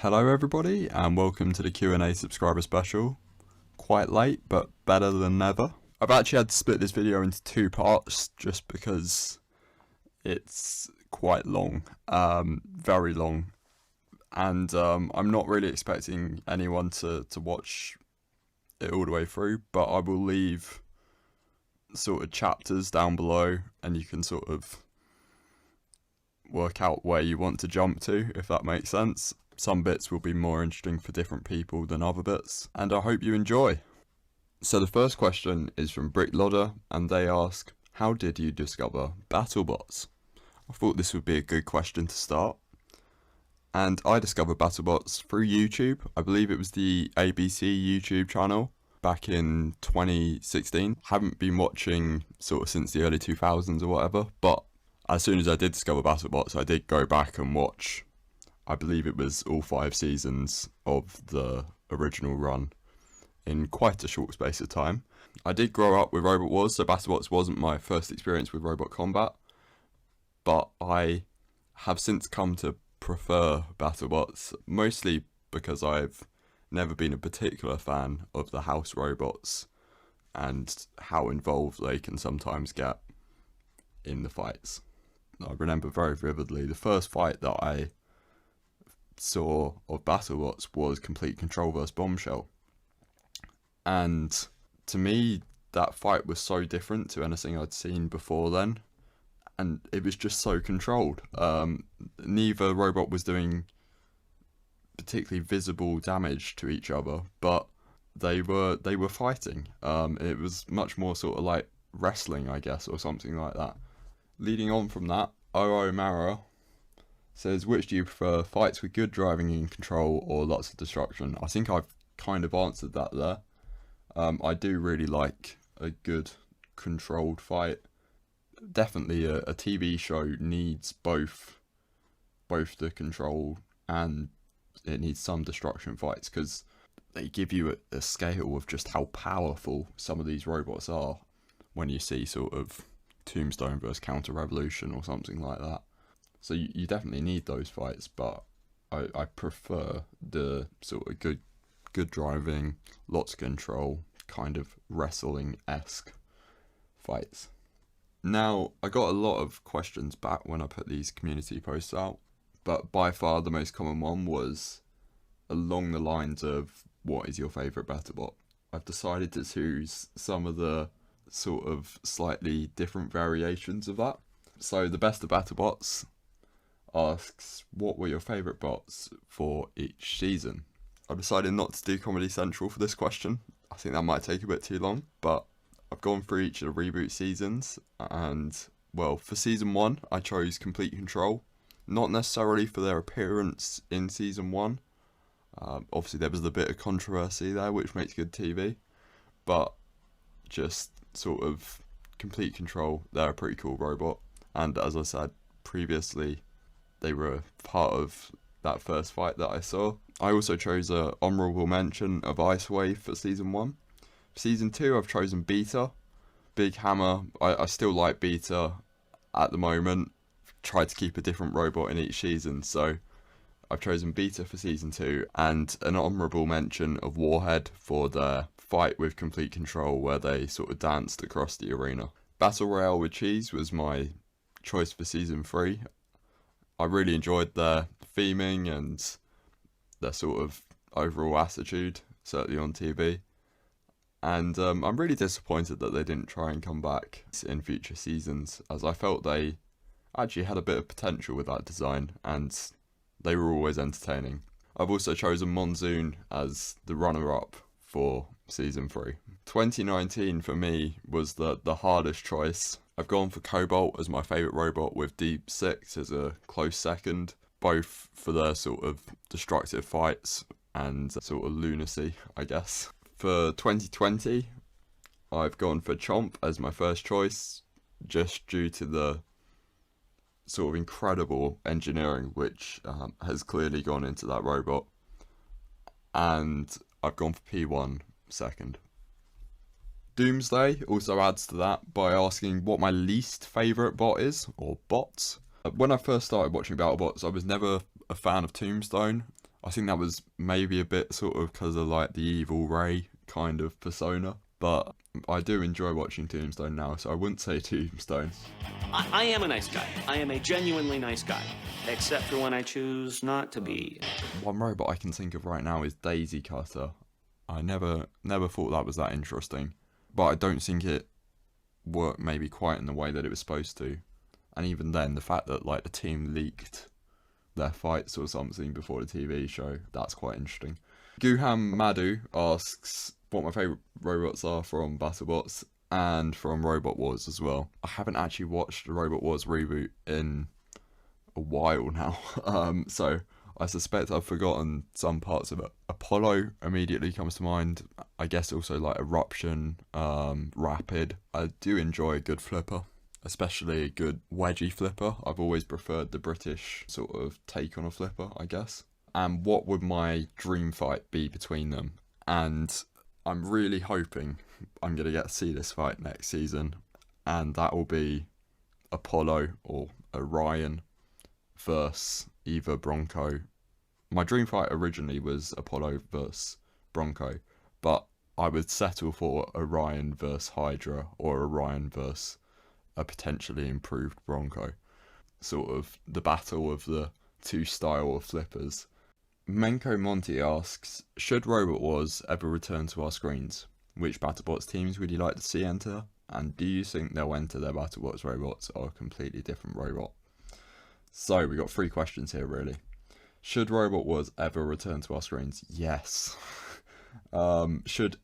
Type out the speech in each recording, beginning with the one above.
Hello everybody and welcome to the Q&A subscriber special. Quite late but better than never. I've actually had to split this video into two parts just because it's quite long, very long, and I'm not really expecting anyone to watch it all the way through, but I will leave sort of chapters down below and you can sort of work out where you want to jump to, if that makes sense. Some bits will be more interesting for different people than other bits, and I hope you enjoy. So the first question is from Brick Lodder, and they ask, how did you discover BattleBots? I thought this would be a good question to start. And I discovered BattleBots through YouTube. I believe it was the ABC YouTube channel back in 2016. Haven't been watching sort of since the early 2000s or whatever, but as soon as I did discover BattleBots, I did go back and watch, I believe it was all 5 seasons of the original run in quite a short space of time. I did grow up with Robot Wars, so BattleBots wasn't my first experience with robot combat, but I have since come to prefer BattleBots, mostly because I've never been a particular fan of the house robots and how involved they can sometimes get in the fights. I remember very vividly the first fight that I saw of BattleBots was Complete Control vs Bombshell, and to me that fight was so different to anything I'd seen before then, and it was just so controlled. Neither robot was doing particularly visible damage to each other, but they were fighting. It was much more sort of like wrestling, I guess, or something like that. Leading on from that, OO Mara says, which do you prefer, fights with good driving and control or lots of destruction? I think I've kind of answered that there. I do really like a good controlled fight. Definitely a TV show needs both the control and it needs some destruction fights, because they give you a scale of just how powerful some of these robots are when you see sort of Tombstone vs Counter Revolution or something like that. So you definitely need those fights, but I prefer the sort of good driving, lots of control, kind of wrestling-esque fights. Now, I got a lot of questions back when I put these community posts out, but by far the most common one was along the lines of, what is your favourite BattleBot? I've decided to choose some of the sort of slightly different variations of that. So the best of BattleBots asks, what were your favourite bots for each season? I decided not to do Comedy Central for this question. I think that might take a bit too long, but I've gone through each of the Reboot seasons, and well, for season 1 I chose Complete Control, not necessarily for their appearance in season 1. Obviously there was a bit of controversy there, which makes good TV, but just sort of Complete Control, they're a pretty cool robot, and as I said previously, they were part of that first fight that I saw. I also chose a honourable mention of Ice Wave for season 1. For season 2 I've chosen Beta. Big Hammer, I still like Beta at the moment. Tried to keep a different robot in each season, so I've chosen Beta for season 2, and an honourable mention of Warhead for their fight with Complete Control where they sort of danced across the arena. Battle Royale with Cheese was my choice for season 3. I really enjoyed their theming and their sort of overall attitude, certainly on TV. And I'm really disappointed that they didn't try and come back in future seasons, as I felt they actually had a bit of potential with that design and they were always entertaining. I've also chosen Monsoon as the runner-up for season 3. 2019 for me was the hardest choice. I've gone for Cobalt as my favourite robot, with Deep Six as a close second, both for their sort of destructive fights and sort of lunacy, I guess. For 2020, I've gone for Chomp as my first choice, just due to the sort of incredible engineering which has clearly gone into that robot. And I've gone for P1 second. Doomsday also adds to that by asking what my least favourite bot is, or bots. When I first started watching BattleBots, I was never a fan of Tombstone. I think that was maybe a bit sort of because of like the evil Ray kind of persona, but I do enjoy watching Tombstone now, so I wouldn't say Tombstone. I am a nice guy. I am a genuinely nice guy, except for when I choose not to be. One robot I can think of right now is Daisy Cutter. I never thought that was that interesting, but I don't think it worked maybe quite in the way that it was supposed to. And even then, the fact that like the team leaked their fights or something before the TV show, that's quite interesting. Guham Madhu asks what my favourite robots are from BattleBots and from Robot Wars as well. I haven't actually watched the Robot Wars reboot in a while now, so I suspect I've forgotten some parts of it. Apollo immediately comes to mind. I guess also like Eruption, Rapid. I do enjoy a good flipper, especially a good wedgie flipper. I've always preferred the British sort of take on a flipper, I guess. And what would my dream fight be between them? And I'm really hoping I'm going to get to see this fight next season, and that will be Apollo or Orion versus either Bronco. My dream fight originally was Apollo versus Bronco, but I would settle for Orion versus Hydra or Orion versus a potentially improved Bronco. Sort of the battle of the two style of flippers. Menko Monty asks, should Robot Wars ever return to our screens? Which BattleBots teams would you like to see enter? And do you think they'll enter their BattleBots robots or a completely different robot? So we got 3 questions here really. Should Robot Wars ever return to our screens? Yes. Should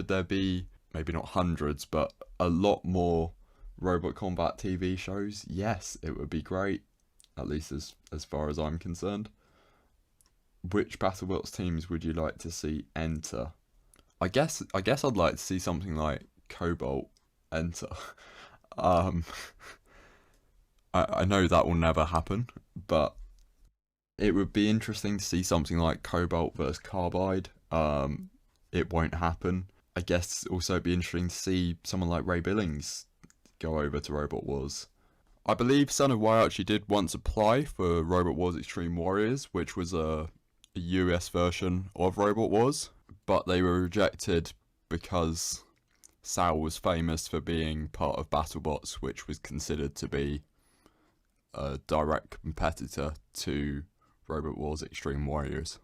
there be, maybe not hundreds, but a lot more Robot Combat TV shows? Yes, it would be great, at least as far as I'm concerned. Which BattleBots teams would you like to see enter? I guess I'd like to see something like Cobalt enter. I know that will never happen, but it would be interesting to see something like Cobalt versus Carbide. It won't happen. I guess also it'd be interesting to see someone like Ray Billings go over to Robot Wars. I believe Son of Y actually did once apply for Robot Wars Extreme Warriors, which was a US version of Robot Wars, but they were rejected because Sal was famous for being part of BattleBots, which was considered to be a direct competitor to Robot Wars Extreme Warriors.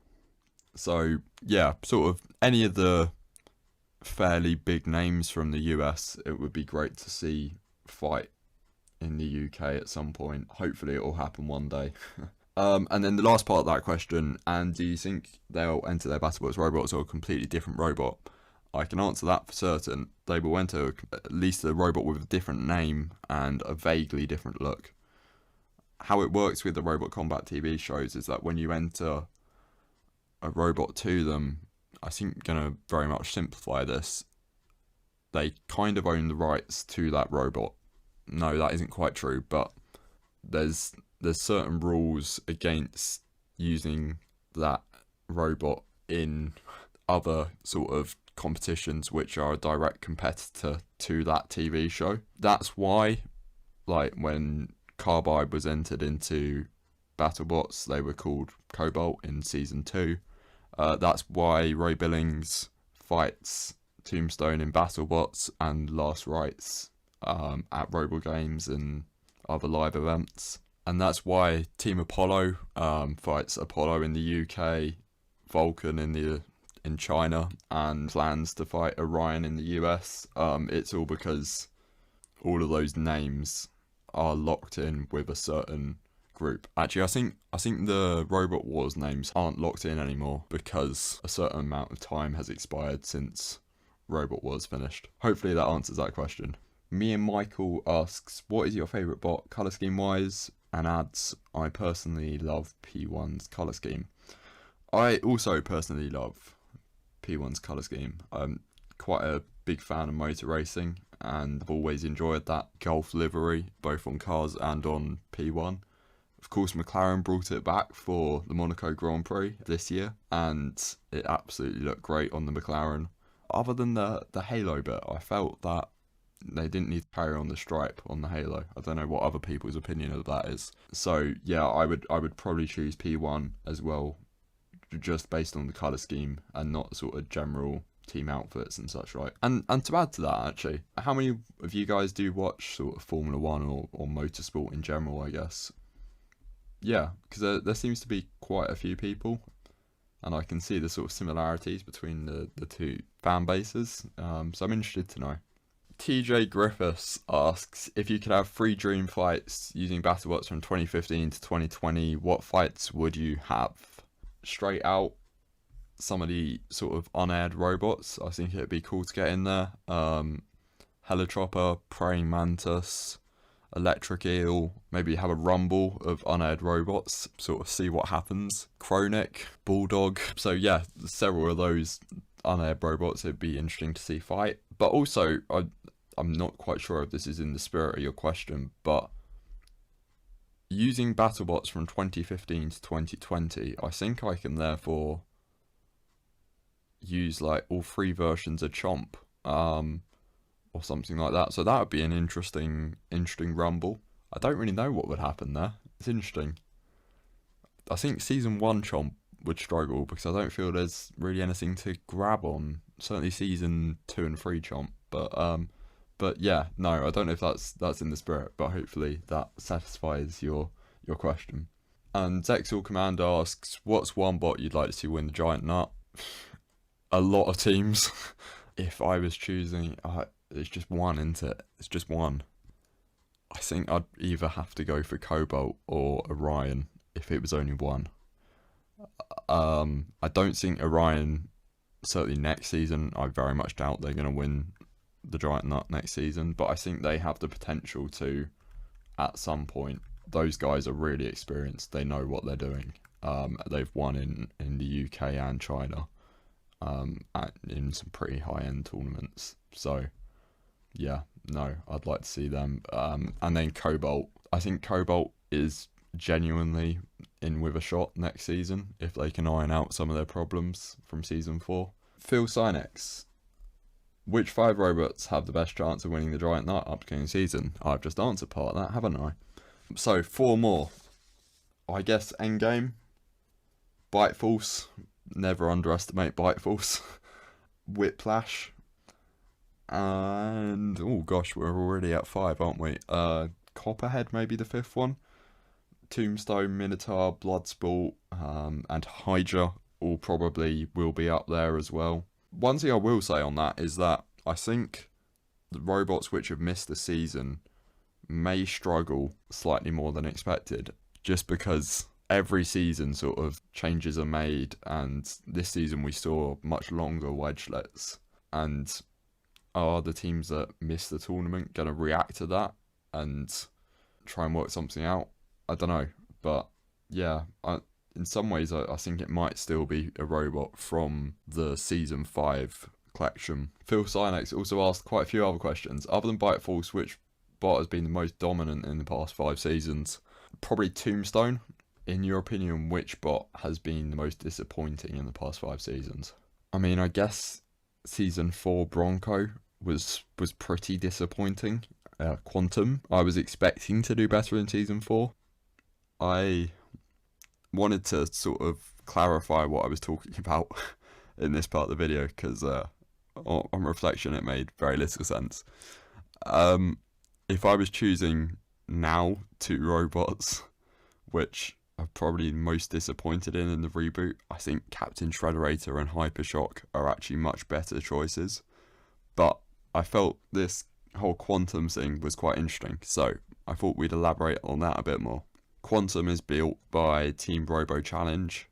So yeah, sort of any of the fairly big names from the US, it would be great to see fight in the UK at some point. Hopefully it will happen one day. And then the last part of that question, and do you think they'll enter their BattleBots robots or a completely different robot? I can answer that for certain. They will enter at least a robot with a different name and a vaguely different look. How it works with the Robot Combat TV shows is that when you enter a robot to them, I think I'm going to very much simplify this, they kind of own the rights to that robot. No, that isn't quite true, but there's certain rules against using that robot in other sort of competitions which are a direct competitor to that TV show. That's why, like, when Carbide was entered into BattleBots, they were called Cobalt in season 2. That's why Ray Billings fights Tombstone in BattleBots and Last Rites at Robo Games and other live events. And that's why Team Apollo fights Apollo in the UK, Vulcan in China, and plans to fight Orion in the US. It's all because all of those names are locked in with a certain group. Actually, I think the Robot Wars names aren't locked in anymore because a certain amount of time has expired since Robot Wars finished. Hopefully that answers that question. Me and Michael asks, what is your favourite bot colour scheme wise? And adds, I personally love P1's colour scheme. I also personally love P1's colour scheme. I'm quite a big fan of motor racing and I've always enjoyed that Golf livery, both on cars and on P1. Of course, McLaren brought it back for the Monaco Grand Prix this year and it absolutely looked great on the McLaren. Other than the halo bit, I felt that they didn't need to carry on the stripe on the halo. I don't know what other people's opinion of that is. So yeah, I would probably choose P1 as well, just based on the colour scheme and not sort of general team outfits and such, right? And to add to that, actually, how many of you guys do watch sort of Formula One or motorsport in general, I guess? Yeah, because there seems to be quite a few people, and I can see the sort of similarities between the two fan bases, so I'm interested to know. TJ Griffiths asks, if you could have 3 dream fights using BattleBots from 2015 to 2020, what fights would you have? Straight out, some of the sort of unaired robots. I think it'd be cool to get in there. Helichopper, Praying Mantis, Electric Eel, maybe have a rumble of unaired robots, sort of see what happens. Chronic, Bulldog. So yeah, several of those unaired robots it'd be interesting to see fight. But also, I'm not quite sure if this is in the spirit of your question, but using BattleBots from 2015 to 2020, I think I can therefore use like all 3 versions of Chomp, or something like that. So that would be an interesting rumble. I don't really know what would happen there. It's interesting. I think season 1 Chomp would struggle because I don't feel there's really anything to grab on. Certainly season 2 and 3 Chomp, but yeah, no, I don't know if that's in the spirit, but hopefully that satisfies your question. And Zexal Command asks, what's one bot you'd like to see win the Giant Nut? A lot of teams. If I was choosing, it's just one, isn't it? It's just one. I think I'd either have to go for Cobalt or Orion if it was only one. I don't think Orion, certainly next season, I very much doubt they're going to win the Giant Nut next season, but I think they have the potential to at some point. Those guys are really experienced. They know what they're doing. They've won in the UK and China, in some pretty high-end tournaments. So, yeah, no, I'd like to see them. And then Cobalt. I think Cobalt is genuinely in with a shot next season if they can iron out some of their problems from season 4. Phil Sinex. Which 5 robots have the best chance of winning the Giant Nut upcoming season? I've just answered part of that, haven't I? So, 4 more. I guess Endgame. Bite Force. Never underestimate Bite Force. Whiplash. And, oh gosh, we're already at 5, aren't we? Copperhead, maybe the 5th one. Tombstone, Minotaur, Bloodsport, and Hydra all probably will be up there as well. One thing I will say on that is that I think the robots which have missed the season may struggle slightly more than expected, just because every season sort of changes are made, and this season we saw much longer wedgelets. And are the teams that miss the tournament going to react to that and try and work something out? I don't know, but yeah, in some ways I think it might still be a robot from the season 5 collection. Phil Sinex also asked quite a few other questions. Other than Bite Force, which bot has been the most dominant in the past 5 seasons? Probably Tombstone. In your opinion, which bot has been the most disappointing in the past 5 seasons? I mean, I guess season 4 Bronco was pretty disappointing. Quantum, I was expecting to do better in season 4. I wanted to sort of clarify what I was talking about in this part of the video, because on reflection it made very little sense. If I was choosing now 2 robots which I'm probably most disappointed in the reboot, I think Captain Shredderator and Hypershock are actually much better choices, but I felt this whole Quantum thing was quite interesting, so I thought we'd elaborate on that a bit more. Quantum is built by Team Robo Challenge,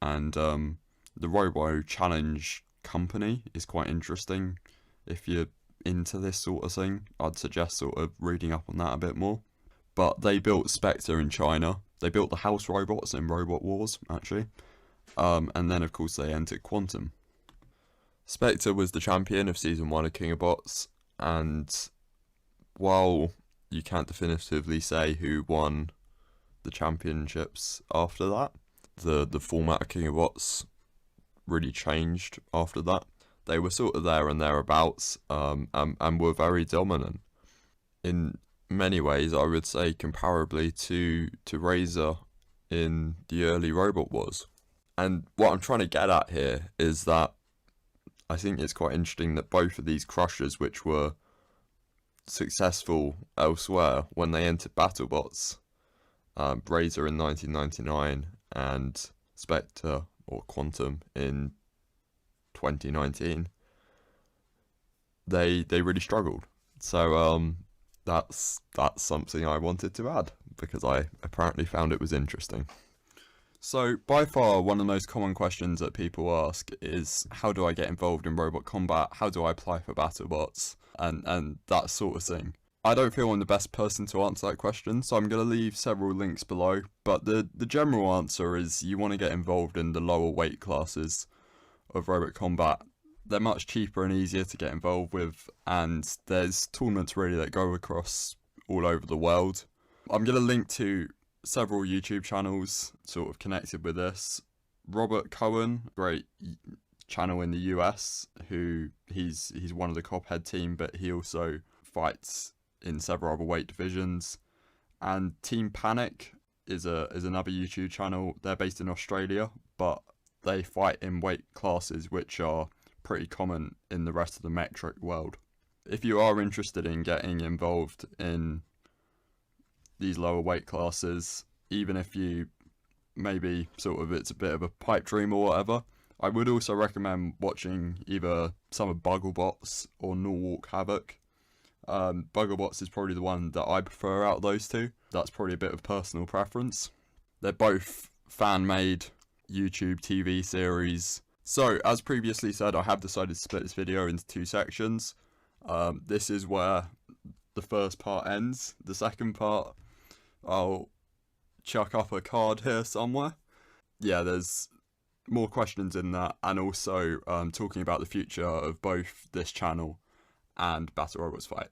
and the Robo Challenge company is quite interesting. If you're into this sort of thing, I'd suggest sort of reading up on that a bit more. But they built Spectre in China. They built the house robots in Robot Wars, actually. And then, of course, they entered Quantum. Spectre was the champion of Season 1 of King of Bots, and while you can't definitively say who won the championships after that, the format of King of Bots really changed after that. They were sort of there and thereabouts, and were very dominant. In many ways, I would say comparably to Razor in the early Robot Wars. And what I'm trying to get at here is that I think it's quite interesting that both of these crushers, which were successful elsewhere when they entered BattleBots, Razor in 1999 and Spectre or Quantum in 2019, they really struggled. So that's something I wanted to add because I apparently found it was interesting. So by far one of the most common questions that people ask is, how do I get involved in robot combat? How do I apply for BattleBots? And that sort of thing. I don't feel I'm the best person to answer that question, so I'm going to leave several links below. But the general answer is you want to get involved in the lower weight classes of robot combat. They're much cheaper and easier to get involved with, and there's tournaments really that go across all over the world. I'm going to link to several YouTube channels sort of connected with this. Robert Cohen, great channel in the US, who he's one of the Cophead team, but he also fights in several other weight divisions. And Team Panic is another YouTube channel. They're based in Australia, but they fight in weight classes which are pretty common in the rest of the metric world. If you are interested in getting involved in these lower weight classes, even if you maybe sort of it's a bit of a pipe dream or whatever, I would also recommend watching either some of BattleBots or Norwalk Havoc. BattleBots is probably the one that I prefer out of those two. That's probably a bit of personal preference. They're both fan-made YouTube TV series. So, as previously said, I have decided to split this video into two sections. This is where the first part ends. The second part, I'll chuck up a card here somewhere. Yeah, there's more questions in that, and also talking about the future of both this channel and Battle Robots Fight.